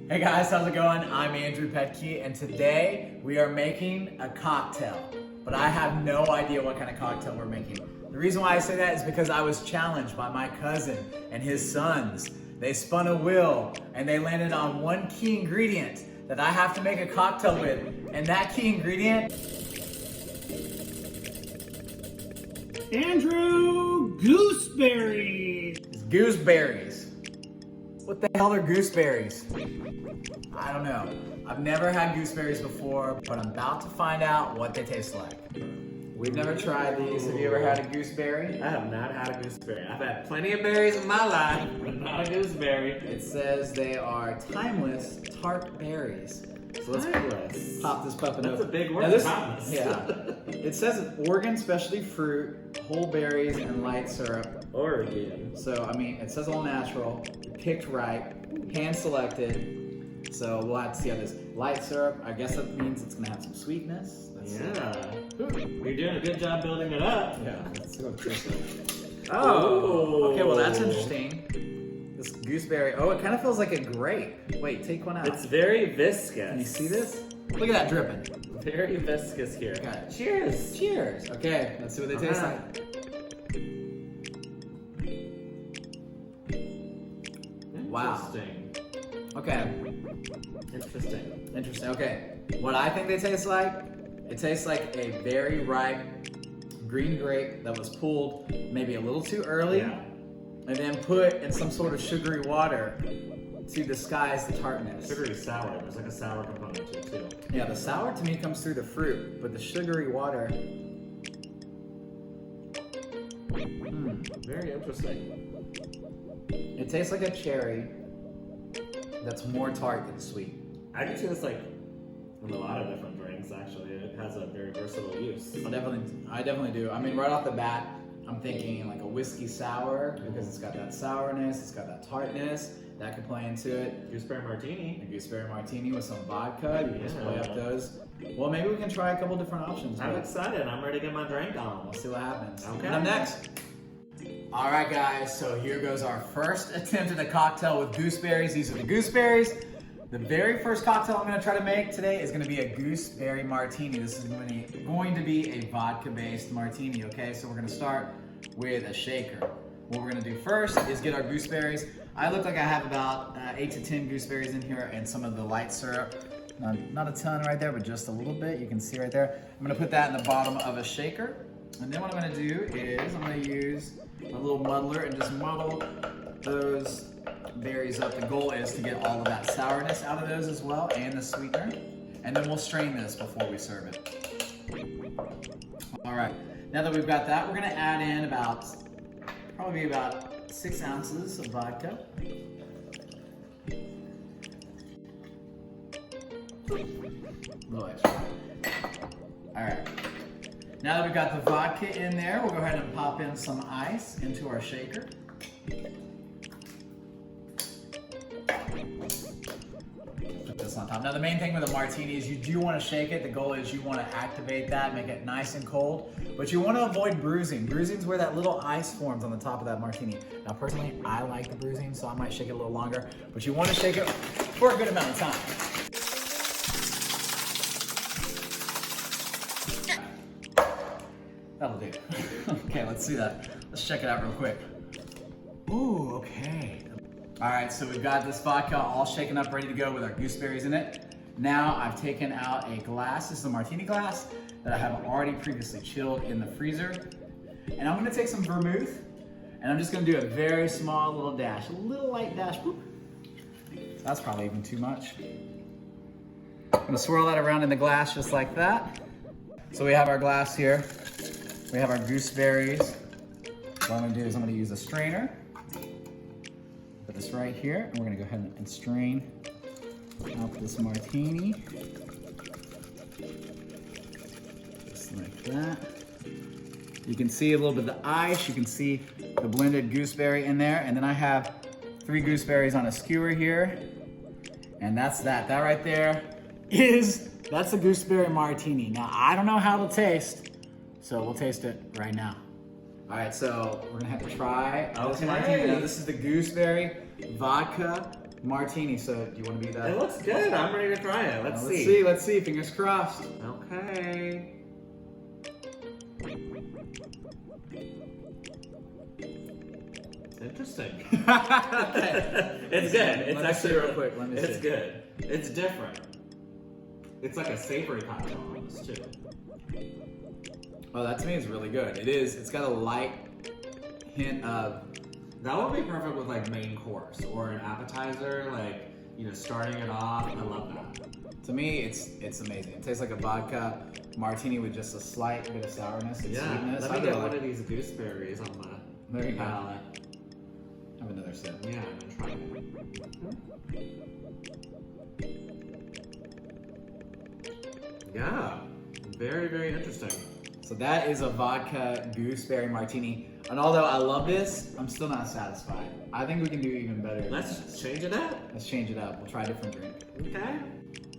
Hey guys, how's it going? I'm Andrew Pettke, and today we are making a cocktail. But I have no idea what kind of cocktail we're making. The reason why I say that is because I was challenged by my cousin and his sons. They spun a wheel and they landed on one key ingredient that I have to make a cocktail with. And that key ingredient... Andrew, gooseberries! is gooseberries. What the hell are gooseberries? I don't know. I've never had gooseberries before, but I'm about to find out what they taste like. We've never tried these. Have you ever had a gooseberry? I have not had a gooseberry. I've had plenty of berries in my life, but not a gooseberry. It says they are timeless tart berries. So let's pop this puppet That's open. a big word, Now this, timeless. yeah. It says Oregon specialty fruit, whole berries, and light syrup. Oregon. So, I mean, it says all natural, picked right, hand selected. So we'll have to see how this light syrup, I guess that means it's gonna have some sweetness. Yeah. You're doing a good job building it up. Yeah, let's see what it tastes like. Oh. Okay, well that's interesting. This gooseberry, oh, it kind of feels like a grape. Wait, take one out. It's very viscous. Can you see this? Look at that dripping. Very viscous here. Okay. Cheers. Cheers. Okay, let's see what they taste like. Wow. Interesting. Okay, Interesting. interesting. Okay, what I think they taste like, it tastes like a very ripe green grape that was pulled maybe a little too early Yeah. and then put in some sort of sugary water to disguise the tartness. Sugary sour. There's like a sour component to it too. Yeah, the sour to me comes through the fruit, but the sugary water. Very interesting. It tastes like a cherry that's more tart than sweet. I can see this like in a lot of different drinks. Actually, it has a very versatile use. I definitely do. I mean, right off the bat, I'm thinking like a whiskey sour because it's got that sourness, it's got that tartness that could play into it. Gooseberry Martini. A gooseberry martini with some vodka, you can just play up Yeah. those. Well, maybe we can try a couple different options. I'm but excited. I'm ready to get my drink on. We'll see what happens. Okay. And up next. All right, guys, so here goes our first attempt at a cocktail with gooseberries. These are the gooseberries. The very first cocktail I'm gonna try to make today is gonna be a gooseberry martini. This is going to be a vodka-based martini, okay? So we're gonna start with a shaker. What we're gonna do first is get our gooseberries. I look like I have about 8 to 10 gooseberries in here and some of the light syrup. Not a ton right there, but just a little bit. You can see right there. I'm gonna put that in the bottom of a shaker. And then what I'm gonna do is I'm gonna use a little muddler and just muddle those berries up. The goal is to get all of that sourness out of those as well and the sweetener. And then we'll strain this before we serve it. All right, now that we've got that, we're gonna add in probably about 6 ounces of vodka. A little extra. All right. Now that we've got the vodka in there, we'll go ahead and pop in some ice into our shaker. Put this on top. Now the main thing with a martini is you do want to shake it. The goal is you want to activate that, make it nice and cold, but you want to avoid bruising. Bruising is where that little ice forms on the top of that martini. Now personally, I like the bruising, so I might shake it a little longer, but you want to shake it for a good amount of time. That'll do. Okay, let's see that. Let's check it out real quick. Ooh, okay. All right, so we've got this vodka all shaken up, ready to go with our gooseberries in it. Now I've taken out a glass. This is a martini glass that I have already previously chilled in the freezer. And I'm gonna take some vermouth and I'm just gonna do a very small little dash, a little light dash. Whoop. So that's probably even too much. I'm gonna swirl that around in the glass just like that. So we have our glass here. We have our gooseberries. What I'm gonna do is I'm gonna use a strainer. Put this right here, and we're gonna go ahead and strain out this martini. Just like that. You can see a little bit of the ice. You can see the blended gooseberry in there. And then I have 3 gooseberries on a skewer here. And that's that. That right there that's a gooseberry martini. Now, I don't know how it'll taste, so we'll taste it right now. All right, so we're gonna have to try this martini. Now, this is the gooseberry vodka martini. So do you want to be that? It looks good. I'm ready to try it. Let's see. Let's see. Fingers crossed. Okay. Interesting. It's good. It's actually real quick. Let me see. It's good. It's different. It's like a savory cocktail almost too. Oh, that to me is really good. It is. It's got a light hint of. That would be perfect with like main course or an appetizer, like, you know, starting it off. I love that. To me, it's amazing. It tastes like a vodka martini with just a slight bit of sourness and Yeah. sweetness. Let me get one of these gooseberries on the There you go. palate. Have another sip. Yeah, I'm gonna try it. Yeah. Very, very interesting. So that is a vodka gooseberry martini. And although I love this, I'm still not satisfied. I think we can do even better. Let's change it up. Let's change it up. We'll try a different drink. Okay.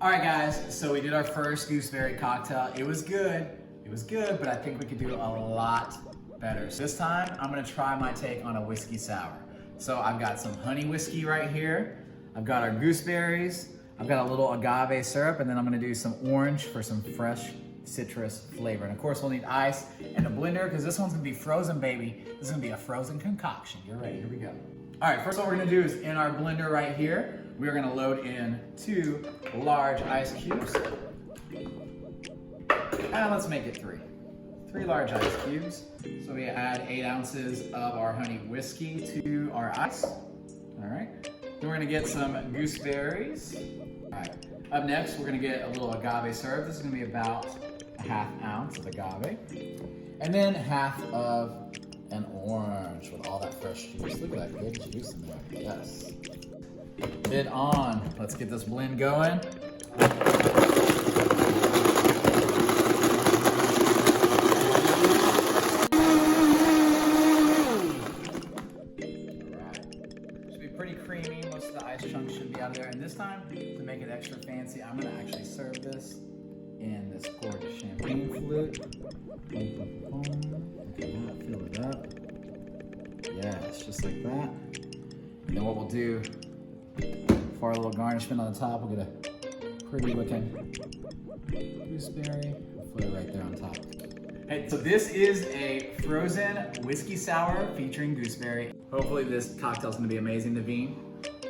All right, guys. So we did our first gooseberry cocktail. It was good. It was good, but I think we could do a lot better. So this time, I'm gonna try my take on a whiskey sour. So I've got some honey whiskey right here. I've got our gooseberries. I've got a little agave syrup, and then I'm gonna do some orange for some fresh citrus flavor. And of course, we'll need ice and a blender because this one's gonna be frozen, baby. This is gonna be a frozen concoction. You're ready, here we go. All right, first what we're gonna do is in our blender right here, we're gonna load in 2 large ice cubes. And let's make it 3. 3 large ice cubes. So we add 8 ounces of our honey whiskey to our ice. All right, then we're gonna get some gooseberries. All right, up next, we're gonna get a little agave syrup. This is gonna be about a 1/2 ounce of agave. And then 1/2 of an orange with all that fresh juice. Look at that good juice in there, yes. Lid on, let's get this blend going. Creamy, most of the ice chunks should be out of there. And this time, to make it extra fancy, I'm gonna actually serve this in this gorgeous champagne flute. Okay, fill it up. Yes, just like that. And then what we'll do, for our little garnishment on the top, we'll get a pretty looking gooseberry. We'll put it right there on top. Hey, so this is a frozen whiskey sour featuring gooseberry. Hopefully this cocktail's gonna be amazing, Navin.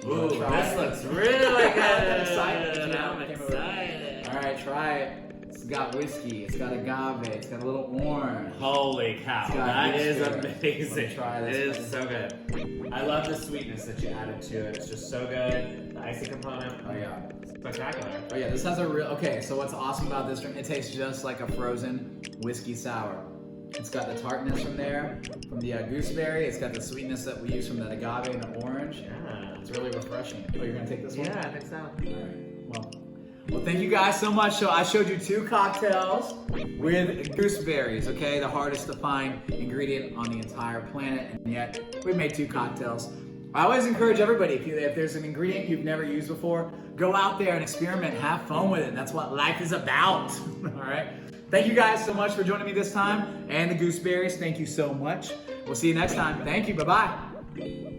Ooh, this looks really good. I'm excited. I'm excited. All right, try it. It's got whiskey, it's got agave, it's got a little orange. Holy cow, that is amazing. Try this. It is so good. I love the sweetness that you added to it. It's just so good. The icy component. Oh yeah. Spectacular. Oh yeah, this has a real, okay, so what's awesome about this drink, it tastes just like a frozen whiskey sour. It's got the tartness from there, from the gooseberry. It's got the sweetness that we use from that agave and the orange. Yeah. It's really refreshing. Oh, you're gonna take this one? Yeah, I think so. All right, well, thank you guys so much. So I showed you 2 cocktails with gooseberries, okay? The hardest to find ingredient on the entire planet, and yet we made 2 cocktails. I always encourage everybody, if there's an ingredient you've never used before, go out there and experiment, have fun with it. That's what life is about, all right? Thank you guys so much for joining me this time, and the gooseberries, thank you so much. We'll see you next time. Thank you, bye-bye.